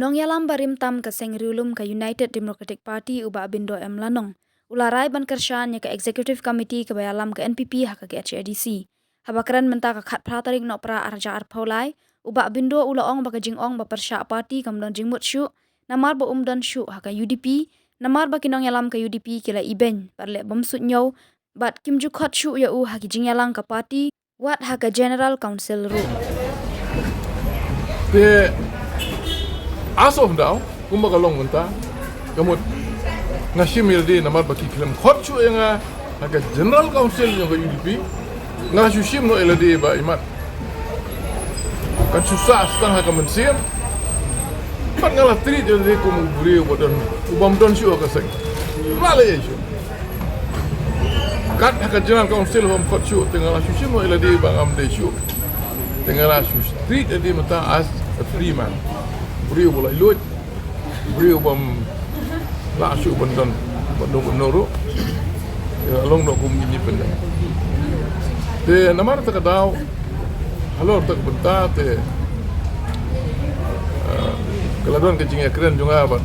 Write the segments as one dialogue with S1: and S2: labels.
S1: Nong yalam barim tam ke sengriulum ke United Democratic Party uba abindo lanong. Ularai ban kershan ke Executive Committee ke bayalam ke NPP haka ke HADC. Habakran menta ke khat pratarik nok pra arja arpaulai uba abindo ulaong baka jingong ba persya party kamdon jingmut syu namar ba umdan syu haka UDP namar ba kinong yalam ke UDP kila iben parle bomsut nyaw bat kimju khat syu ya u haki jingyalang ke party wat haka General Council ru.
S2: As of now, kumbaga long menta, kamut ngashimil di namar baki kilam khotchu yang aga General Council yang ke UDP ngashim no eladi ba imat. Kan susah setengah kemensiam. Pat ngalah tri jadi kum buri bodan ubam don syu ka seng. Malay syu. Kat aga General Council bam khotchu tengah shim no eladi ba ngam de syu. Tengah tri jadi mata as a free man. Beriu boleh lut, beriu bam lasu bandan noro, long nok independent. Te namar tak tahu, halor tak bentar te, kalau kecingnya keren juga apa,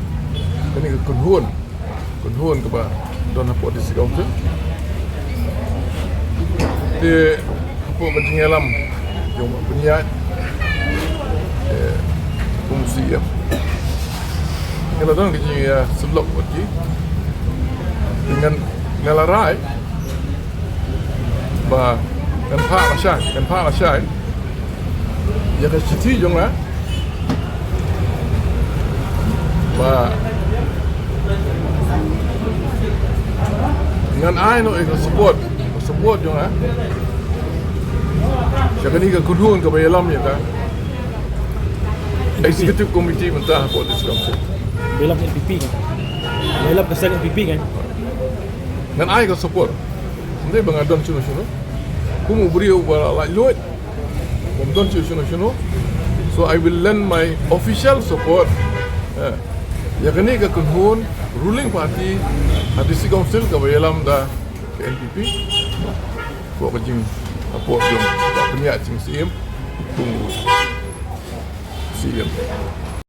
S2: ini kunhun ke ba, don apa di sikau tu. Te apa kecingnya lam, jom punya. Museum. Kalau tuan kerja seblok lagi dengan ngalarai, bah kan pak masyai, ya ke citi jonglah, bah dengan ai no ikut support jonglah, jadi ni ke kuduan ke bayalam ya kan. Executive Committee mentah buat discussion.
S3: Belam NPP kan? Belam kesan NPP kan?
S2: Dan I got support. Nanti bangadon sunu. Kumu beri ubah like load. Bangadon sunu. So I will lend my official support. Ya kini ke kunhun ruling party hadisi council ke bayalam dah ke NPP. Buat kejing apa jom tak penyak cing sim. Tunggu. See you.